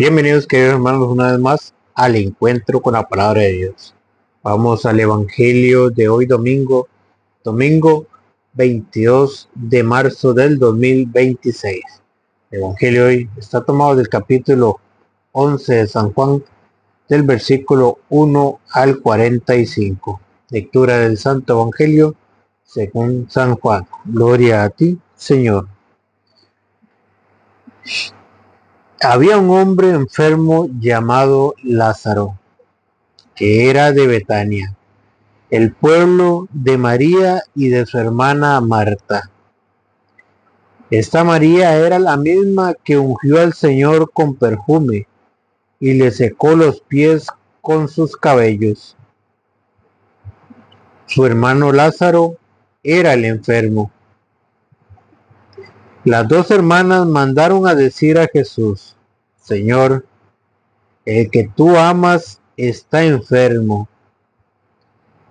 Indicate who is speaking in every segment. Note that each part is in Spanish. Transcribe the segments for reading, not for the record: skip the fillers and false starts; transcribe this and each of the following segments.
Speaker 1: Bienvenidos, queridos hermanos, una vez más al encuentro con la palabra de Dios. Vamos al Evangelio de hoy domingo 22 de marzo del 2026. El Evangelio hoy está tomado del capítulo 11 de San Juan, del versículo 1 al 45. Lectura del Santo Evangelio según San Juan. Gloria a ti, Señor. Había un hombre enfermo llamado Lázaro, que era de Betania, el pueblo de María y de su hermana Marta. Esta María era la misma que ungió al Señor con perfume y le secó los pies con sus cabellos. Su hermano Lázaro era el enfermo. Las dos hermanas mandaron a decir a Jesús: Señor, el que tú amas está enfermo.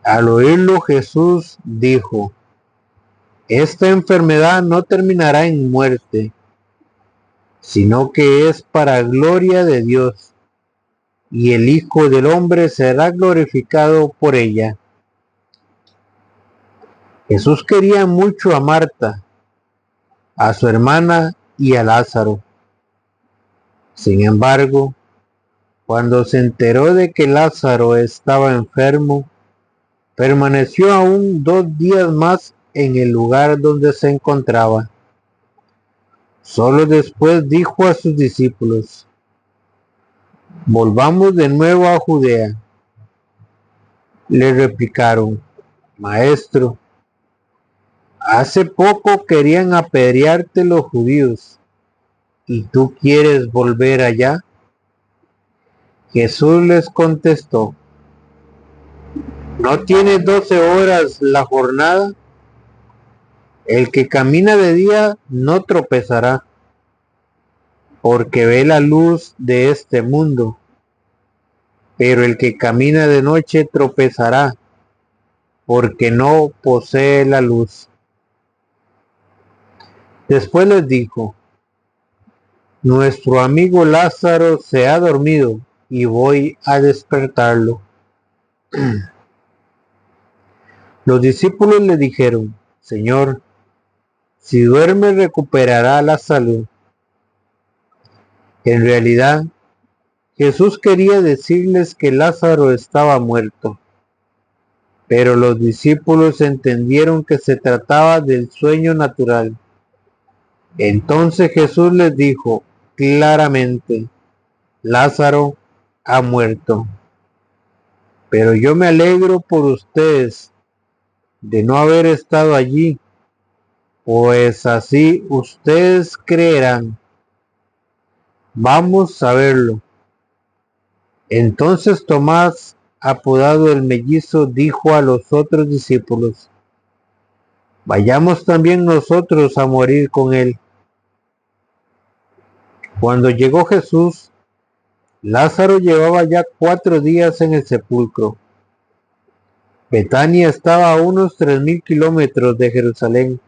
Speaker 1: Al oírlo, Jesús dijo: esta enfermedad no terminará en muerte, sino que es para gloria de Dios, y el Hijo del Hombre será glorificado por ella. Jesús quería mucho a Marta, a su hermana y a Lázaro. Sin embargo, cuando se enteró de que Lázaro estaba enfermo, permaneció aún 2 días más en el lugar donde se encontraba. Solo después dijo a sus discípulos: volvamos de nuevo a Judea. Le replicaron: Maestro, hace poco querían apedrearte los judíos, ¿y tú quieres volver allá? Jesús les contestó: ¿no tiene 12 horas la jornada? El que camina de día no tropezará, porque ve la luz de este mundo, pero el que camina de noche tropezará, porque no posee la luz. Después les dijo: nuestro amigo Lázaro se ha dormido y voy a despertarlo. Los discípulos le dijeron: Señor, si duerme recuperará la salud. En realidad, Jesús quería decirles que Lázaro estaba muerto, pero los discípulos entendieron que se trataba del sueño natural. Entonces Jesús les dijo claramente: Lázaro ha muerto, pero yo me alegro por ustedes de no haber estado allí, pues así ustedes creerán. Vamos a verlo. Entonces Tomás, apodado el mellizo, dijo a los otros discípulos: vayamos también nosotros a morir con él. Cuando llegó Jesús, Lázaro llevaba ya 4 días en el sepulcro. Betania estaba a unos 3000 kilómetros de Jerusalén,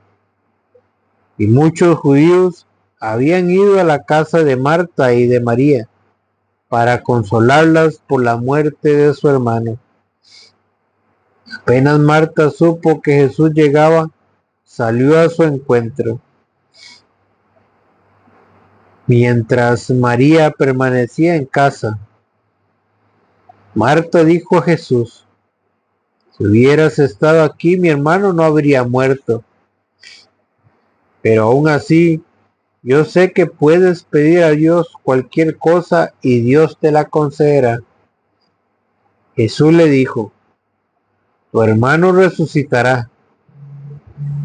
Speaker 1: y muchos judíos habían ido a la casa de Marta y de María para consolarlas por la muerte de su hermano. Apenas Marta supo que Jesús llegaba, salió a su encuentro. Mientras María permanecía en casa, Marta dijo a Jesús: si hubieras estado aquí, mi hermano no habría muerto. Pero aún así, yo sé que puedes pedir a Dios cualquier cosa y Dios te la concederá. Jesús le dijo: tu hermano resucitará.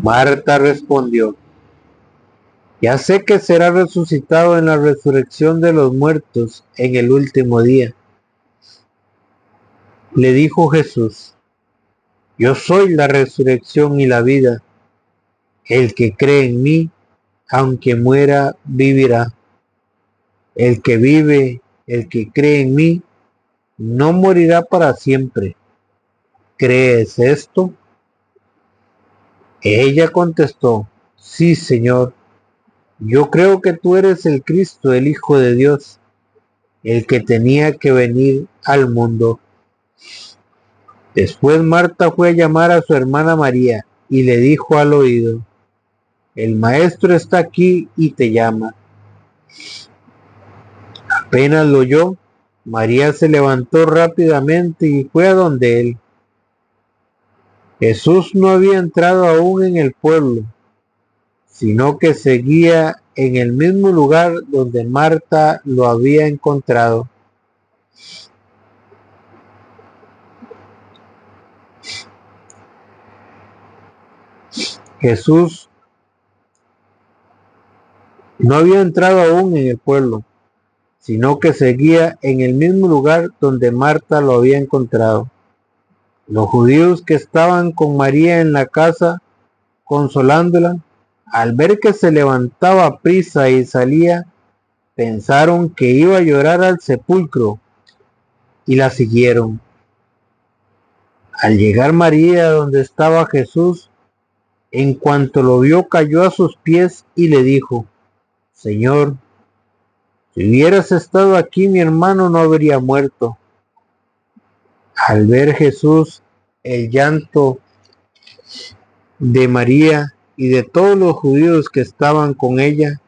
Speaker 1: Marta respondió: ya sé que será resucitado en la resurrección de los muertos en el último día. Le dijo Jesús: yo soy la resurrección y la vida. El que cree en mí, aunque muera, vivirá. El que vive, el que cree en mí, no morirá para siempre. ¿Crees esto? Ella contestó: sí, Señor, yo creo que tú eres el Cristo, el Hijo de Dios, el que tenía que venir al mundo. Después Marta fue a llamar a su hermana María y le dijo al oído: el maestro está aquí y te llama. Apenas lo oyó, María se levantó rápidamente y fue a donde él. Jesús no había entrado aún en el pueblo, sino que seguía en el mismo lugar donde Marta lo había encontrado. Jesús no había entrado aún en el pueblo, sino que seguía en el mismo lugar donde Marta lo había encontrado. Los judíos que estaban con María en la casa, consolándola, al ver que se levantaba a prisa y salía, pensaron que iba a llorar al sepulcro y la siguieron. Al llegar María donde estaba Jesús, en cuanto lo vio, cayó a sus pies y le dijo: Señor, si hubieras estado aquí, mi hermano no habría muerto. Al ver Jesús el llanto de María y de todos los judíos que estaban con ella,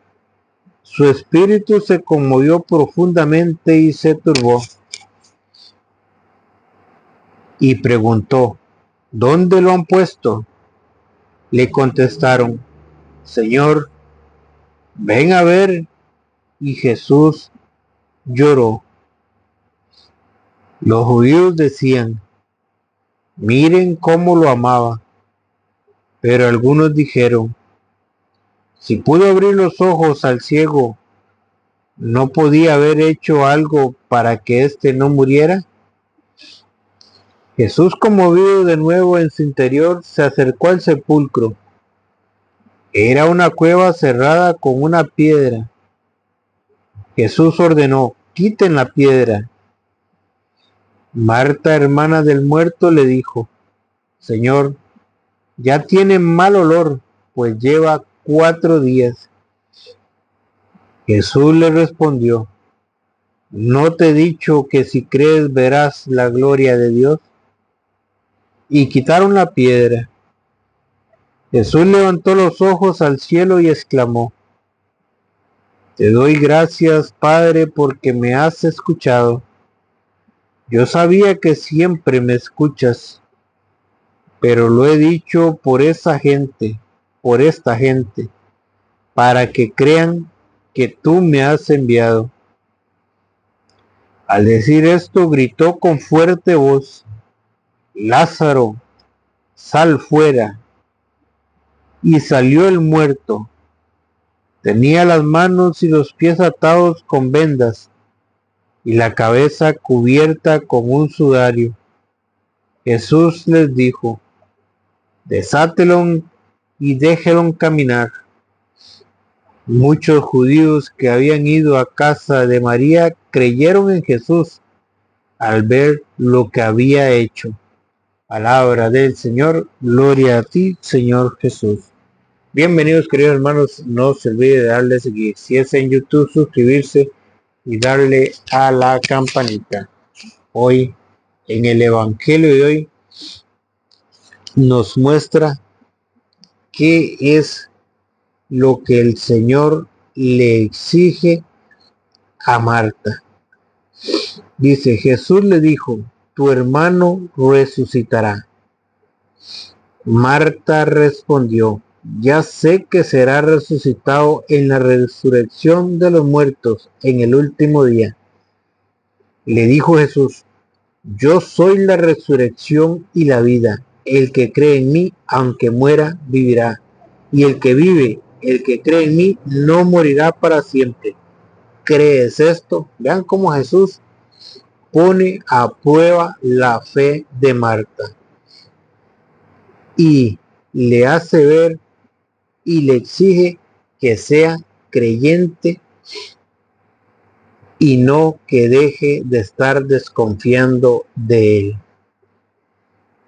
Speaker 1: su espíritu se conmovió profundamente y se turbó. Y preguntó: ¿dónde lo han puesto? Le contestaron: Señor, ven a ver. Y Jesús lloró. Los judíos decían: miren cómo lo amaba. Pero algunos dijeron: si pudo abrir los ojos al ciego, ¿no podía haber hecho algo para que éste no muriera? Jesús, conmovido de nuevo en su interior, se acercó al sepulcro. Era una cueva cerrada con una piedra. Jesús ordenó: quiten la piedra. Marta, hermana del muerto, le dijo: Señor, ya tiene mal olor, pues lleva 4 días. Jesús le respondió: ¿no te he dicho que si crees verás la gloria de Dios? Y quitaron la piedra. Jesús levantó los ojos al cielo y exclamó: te doy gracias, Padre, porque me has escuchado. Yo sabía que siempre me escuchas, pero lo he dicho por esta gente, para que crean que tú me has enviado. Al decir esto, gritó con fuerte voz: Lázaro, sal fuera. Y salió el muerto. Tenía las manos y los pies atados con vendas y la cabeza cubierta con un sudario. Jesús les dijo: desátelo y déjelo caminar. Muchos judíos que habían ido a casa de María creyeron en Jesús al ver lo que había hecho. Palabra del Señor. Gloria a ti, Señor Jesús. Bienvenidos, queridos hermanos. No se olvide de darle seguir. Si es en YouTube, suscribirse y darle a la campanita. Hoy, en el Evangelio de hoy, nos muestra qué es lo que el Señor le exige a Marta. Dice: Jesús le dijo: tu hermano resucitará. Marta respondió: ya sé que será resucitado en la resurrección de los muertos en el último día. Le dijo Jesús: yo soy la resurrección y la vida. El que cree en mí, aunque muera, vivirá. Y el que vive, el que cree en mí, no morirá para siempre. ¿Crees esto? Vean cómo Jesús pone a prueba la fe de Marta y le hace ver y le exige que sea creyente y no que deje de estar desconfiando de él.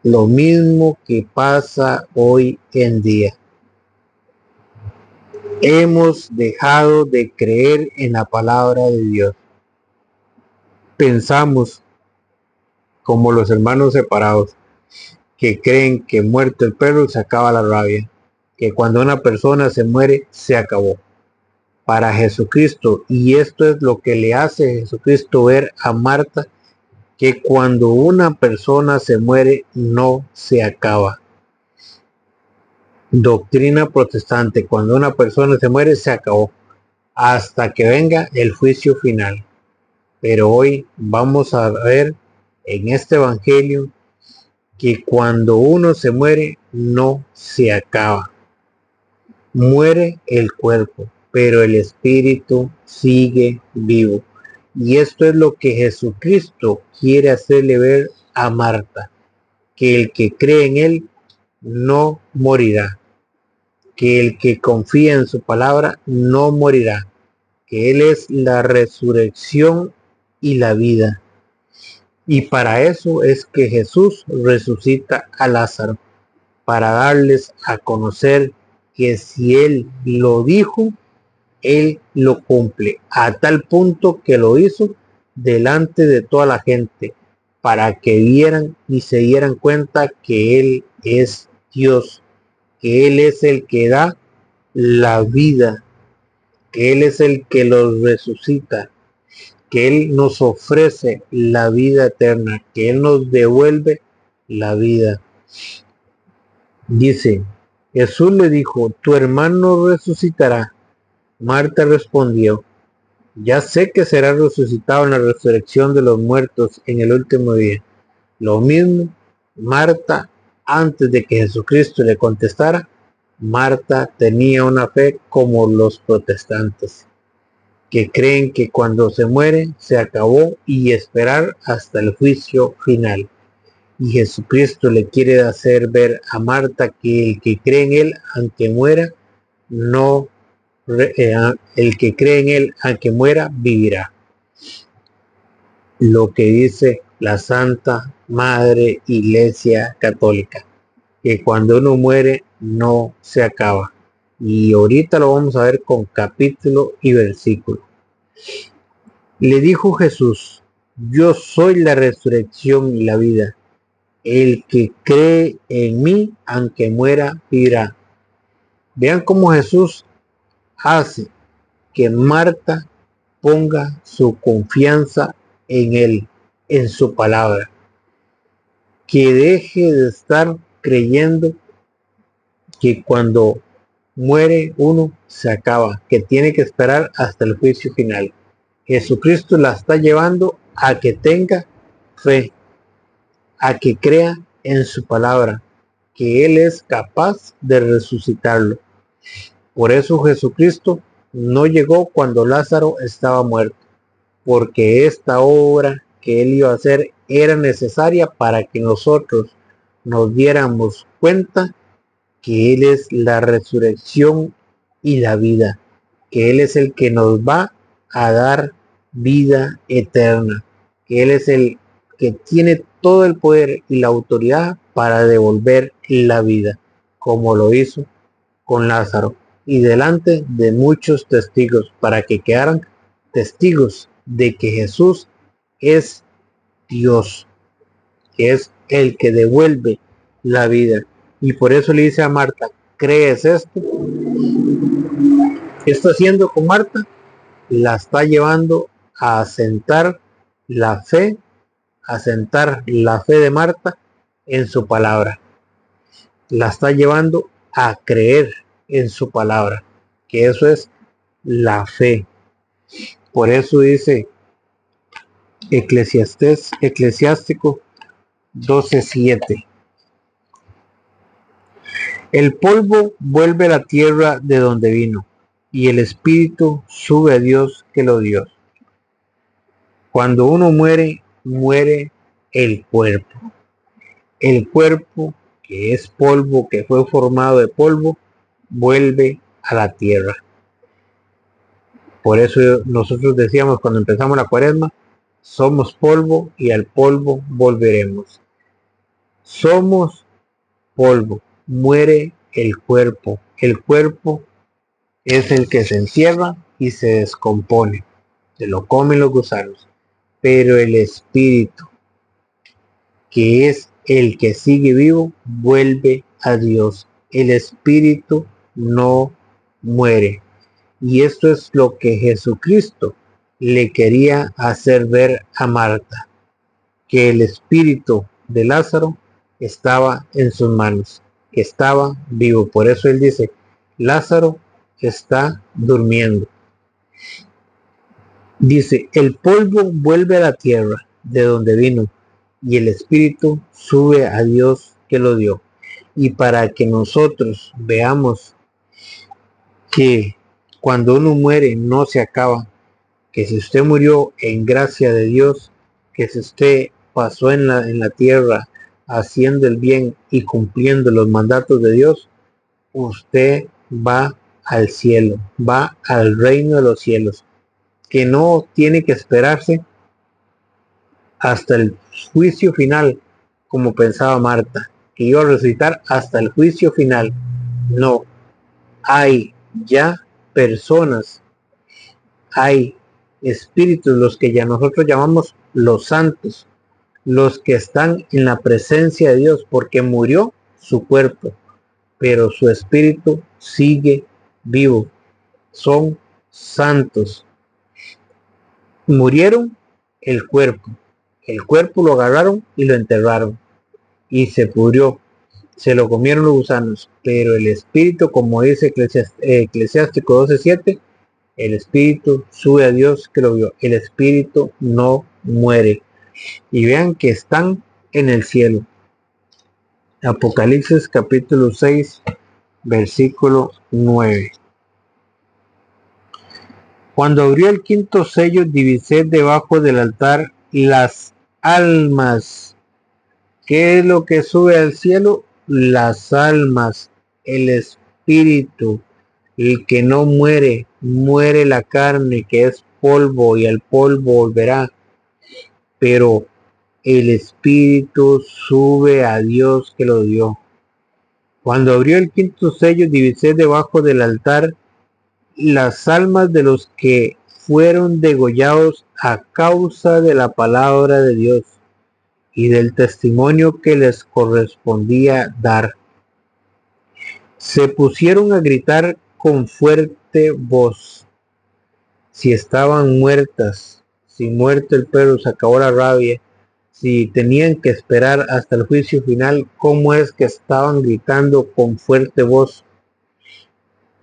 Speaker 1: Lo mismo que pasa hoy en día. Hemos dejado de creer en la palabra de Dios. pensamos como los hermanos separados, que creen que muerto el perro se acaba la rabia, que cuando una persona se muere se acabó. Para Jesucristo, y esto es lo que le hace Jesucristo ver a Marta, que cuando una persona se muere no se acaba. Doctrina protestante: cuando una persona se muere se acabó hasta que venga el juicio final. Pero hoy vamos a ver en este evangelio que cuando uno se muere no se acaba. Muere el cuerpo, pero el espíritu sigue vivo. Y esto es lo que Jesucristo quiere hacerle ver a Marta, que el que cree en él no morirá, que el que confía en su palabra no morirá, que él es la resurrección y la vida. Y para eso es que Jesús resucita a Lázaro, para darles a conocer que si él lo dijo, él lo cumple, a tal punto que lo hizo delante de toda la gente, para que vieran y se dieran cuenta que él es Dios, que él es el que da la vida, que él es el que los resucita, que él nos ofrece la vida eterna, que él nos devuelve la vida. Dice, Jesús le dijo: tu hermano resucitará. Marta respondió: ya sé que será resucitado en la resurrección de los muertos en el último día. Lo mismo, Marta, antes de que Jesucristo le contestara, Marta tenía una fe como los protestantes, que creen que cuando se muere se acabó y esperar hasta el juicio final. Y Jesucristo le quiere hacer ver a Marta que el que cree en él, aunque muera, no el que cree en él, aunque muera, vivirá. Lo que dice la Santa Madre Iglesia Católica, que cuando uno muere no se acaba. Y ahorita lo vamos a ver con capítulo y versículo. Le dijo Jesús: yo soy la resurrección y la vida. El que cree en mí, aunque muera, vivirá. Vean cómo Jesús hace que Marta ponga su confianza en él, en su palabra, que deje de estar creyendo que cuando muere uno se acaba, que tiene que esperar hasta el juicio final. Jesucristo la está llevando a que tenga fe, a que crea en su palabra, que él es capaz de resucitarlo. Por eso Jesucristo no llegó cuando Lázaro estaba muerto, porque esta obra que él iba a hacer era necesaria para que nosotros nos diéramos cuenta que él es la resurrección y la vida, que él es el que nos va a dar vida eterna, que él es el que tiene todo el poder y la autoridad para devolver la vida, como lo hizo con Lázaro, y delante de muchos testigos, para que quedaran testigos de que Jesús es Dios, que es el que devuelve la vida. Y por eso le dice a Marta: ¿crees esto? ¿Qué está haciendo con Marta? La está llevando a asentar la fe, de Marta en su palabra. La está llevando a creer en su palabra, que eso es la fe. Por eso dice Eclesiástico 12:7: el polvo vuelve a la tierra de donde vino, y el espíritu sube a Dios que lo dio. Cuando uno muere, muere el cuerpo. El cuerpo, que es polvo, que fue formado de polvo, vuelve a la tierra. Por eso nosotros decíamos cuando empezamos la cuaresma: somos polvo y al polvo volveremos. Somos polvo, muere el cuerpo. El cuerpo es el que se encierra y se descompone, se lo comen los gusanos. pero el espíritu, que es el que sigue vivo, vuelve a Dios. El espíritu no muere. Y esto es lo que Jesucristo le quería hacer ver a Marta, que el espíritu de Lázaro estaba en sus manos, que estaba vivo. Por eso él dice, Lázaro está durmiendo. Dice, el polvo vuelve a la tierra de donde vino, y el espíritu sube a Dios que lo dio. Y para que nosotros veamos que cuando uno muere no se acaba, que si usted murió en gracia de Dios, que si usted pasó en la tierra haciendo el bien y cumpliendo los mandatos de Dios, usted va al cielo, va al reino de los cielos, que no tiene que esperarse hasta el juicio final, como pensaba Marta, que iba a resucitar hasta el juicio final. No, hay ya personas, hay espíritus, los que ya nosotros llamamos los santos, los que están en la presencia de Dios, porque murió su cuerpo, pero su espíritu sigue vivo. Son santos. Murieron el cuerpo lo agarraron y lo enterraron y se pudrió, se lo comieron los gusanos, pero el espíritu, como dice Eclesiástico 12:7, el espíritu sube a Dios que lo vio, el espíritu no muere. Y vean que están en el cielo. Apocalipsis capítulo 6 versículo 9. Cuando abrió el quinto sello, divisé debajo del altar las almas. ¿Qué es lo que sube al cielo? Las almas, el espíritu, el que no muere, muere la carne, que es polvo, y al polvo volverá. Pero el espíritu sube a Dios que lo dio. Cuando abrió el quinto sello, divisé debajo del altar las almas de los que fueron degollados a causa de la palabra de Dios y del testimonio que les correspondía dar. Se pusieron a gritar con fuerte voz. Si estaban muertas, si muerto el perro se acabó la rabia, si tenían que esperar hasta el juicio final, ¿cómo es que estaban gritando con fuerte voz?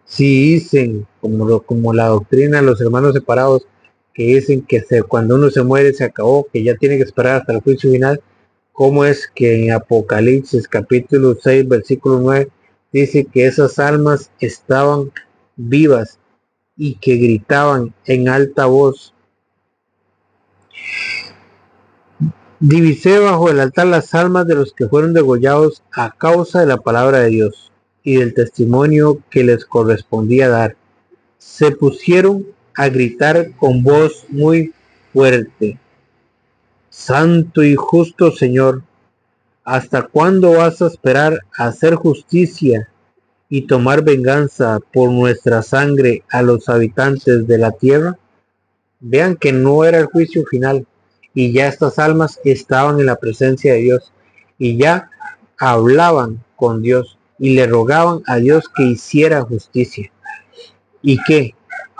Speaker 1: Si dicen, como la doctrina de los hermanos separados, que dicen que cuando uno se muere se acabó, que ya tiene que esperar hasta el juicio final, ¿cómo es que en Apocalipsis capítulo 6 versículo 9 dice que esas almas estaban vivas y que gritaban en alta voz? Divisé bajo el altar las almas de los que fueron degollados a causa de la palabra de Dios y del testimonio que les correspondía dar. Se pusieron a gritar con voz muy fuerte: Santo y justo Señor, ¿hasta cuándo vas a esperar a hacer justicia y tomar venganza por nuestra sangre a los habitantes de la tierra? Vean que no era el juicio final y ya estas almas estaban en la presencia de Dios y ya hablaban con Dios y le rogaban a Dios que hiciera justicia. ¿Y qué?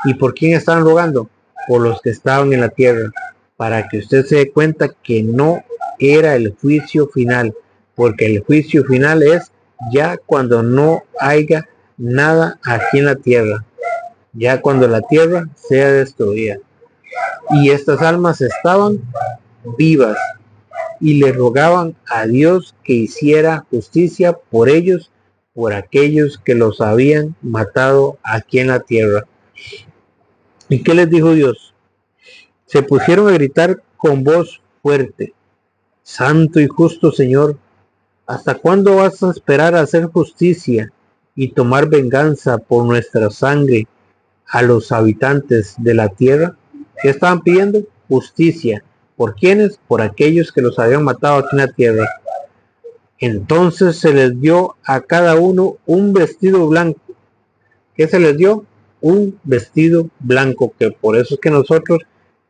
Speaker 1: ¿Y por quién estaban rogando? Por los que estaban en la tierra, para que usted se dé cuenta que no era el juicio final, porque el juicio final es ya cuando no haya nada aquí en la tierra, ya cuando la tierra sea destruida. Y estas almas estaban vivas y le rogaban a Dios que hiciera justicia por ellos, por aquellos que los habían matado aquí en la tierra. ¿Y qué les dijo Dios? Se pusieron a gritar con voz fuerte: Santo y justo Señor, ¿hasta cuándo vas a esperar a hacer justicia y tomar venganza por nuestra sangre a los habitantes de la tierra? ¿Qué estaban pidiendo? Justicia. ¿Por quiénes? Por aquellos que los habían matado aquí en la tierra. Entonces se les dio a cada uno un vestido blanco. ¿Qué se les dio? Un vestido blanco, que por eso es que nosotros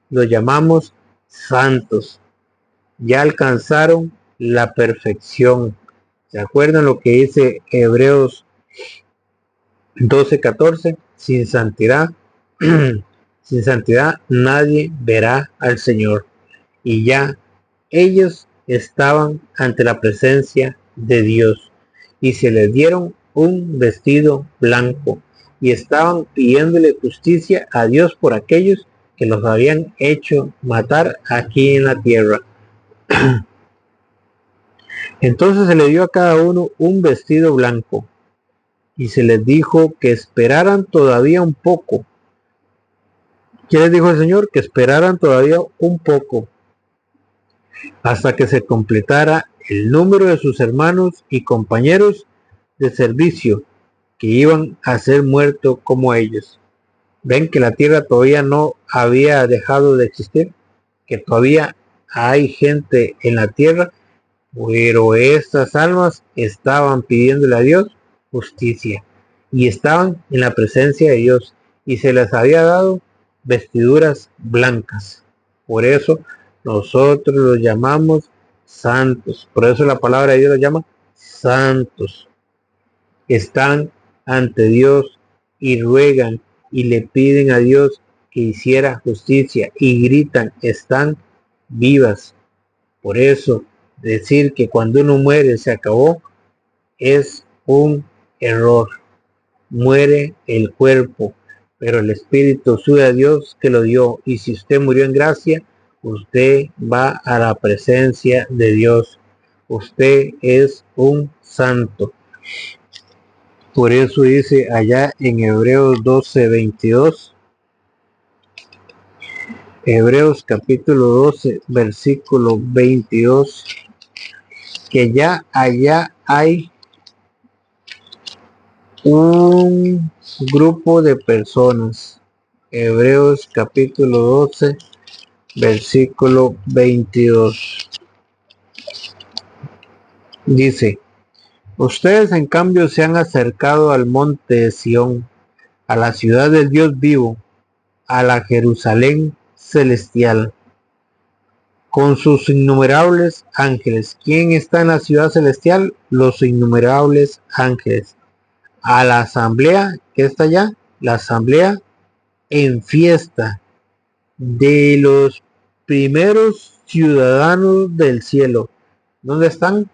Speaker 1: lo llamamos santos, ya alcanzaron la perfección. ¿Se acuerdan lo que dice Hebreos 12:14? Sin santidad, sin santidad nadie verá al Señor. Y ya ellos estaban ante la presencia de Dios y se les dieron un vestido blanco y estaban pidiéndole justicia a Dios por aquellos que los habían hecho matar aquí en la tierra. Entonces se le dio a cada uno un vestido blanco y se les dijo que esperaran todavía un poco. ¿Qué les dijo el Señor? Que esperaran todavía un poco hasta que se completara el número de sus hermanos y compañeros de servicio que iban a ser muertos como ellos. Ven que la tierra todavía no había dejado de existir, que todavía hay gente en la tierra, pero estas almas estaban pidiéndole a Dios justicia y estaban en la presencia de Dios y se les había dado vestiduras blancas. Por eso nosotros los llamamos santos. Por eso la palabra de Dios los llama santos. Están ante Dios y ruegan y le piden a Dios que hiciera justicia y gritan, están vivas. Por eso decir que cuando uno muere se acabó es un error. Muere el cuerpo, pero el espíritu sube a Dios que lo dio. Y si usted murió en gracia, usted va a la presencia de Dios. Usted es un santo. Por eso dice allá en Hebreos 12:22, Hebreos capítulo 12, versículo 22, que ya allá hay un grupo de personas. Hebreos capítulo 12, versículo 22. Dice, ustedes en cambio se han acercado al monte de Sión, a la ciudad del Dios vivo, a la Jerusalén celestial, con sus innumerables ángeles. ¿Quién está en la ciudad celestial? Los innumerables ángeles. A la asamblea, ¿qué está allá? La asamblea en fiesta de los primeros ciudadanos del cielo. ¿Dónde están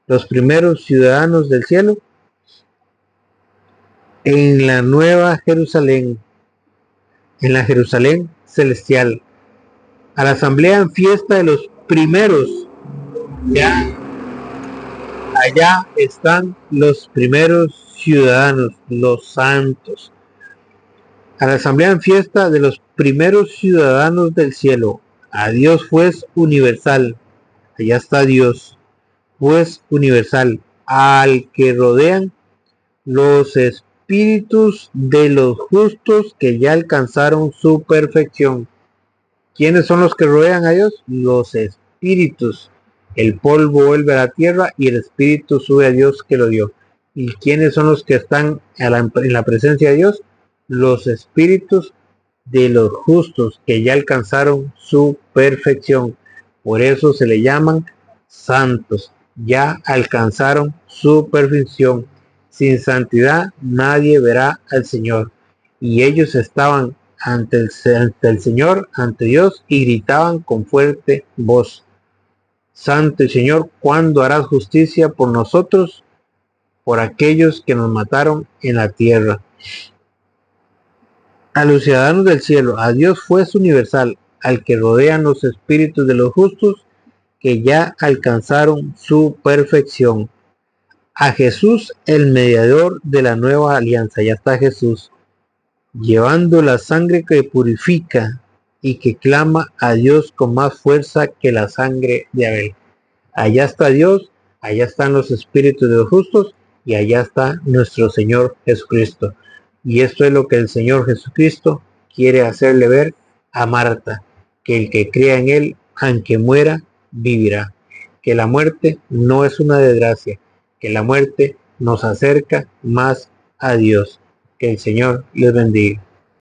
Speaker 1: los primeros ciudadanos del cielo? En la nueva Jerusalén, en la Jerusalén celestial. A la asamblea en fiesta de los primeros. Ya allá están los primeros ciudadanos, los santos. A la asamblea en fiesta de los primeros ciudadanos del cielo. A Dios juez universal. Allá está Dios, juez universal, al que rodean los espíritus de los justos que ya alcanzaron su perfección. ¿Quiénes son los que rodean a Dios? Los espíritus. El polvo vuelve a la tierra y el espíritu sube a Dios que lo dio. ¿Y quiénes son los que están en la presencia de Dios? Los espíritus de los justos que ya alcanzaron su perfección. Por eso se le llaman santos. Ya alcanzaron su perfección. Sin santidad nadie verá al Señor. Y ellos estaban ante el Señor, ante Dios, y gritaban con fuerte voz, Santo Señor, ¿cuándo harás justicia por nosotros, por aquellos que nos mataron en la tierra? A los ciudadanos del cielo, a Dios juez universal, al que rodean los espíritus de los justos que ya alcanzaron su perfección. A Jesús, el mediador de la nueva alianza. Ya está Jesús, llevando la sangre que purifica y que clama a Dios con más fuerza que la sangre de Abel. Allá está Dios, allá están los espíritus de los justos y allá está nuestro Señor Jesucristo. Y esto es lo que el Señor Jesucristo quiere hacerle ver a Marta, que el que crea en Él, aunque muera, vivirá. Que la muerte no es una desgracia, que la muerte nos acerca más a Dios. Que el Señor les bendiga.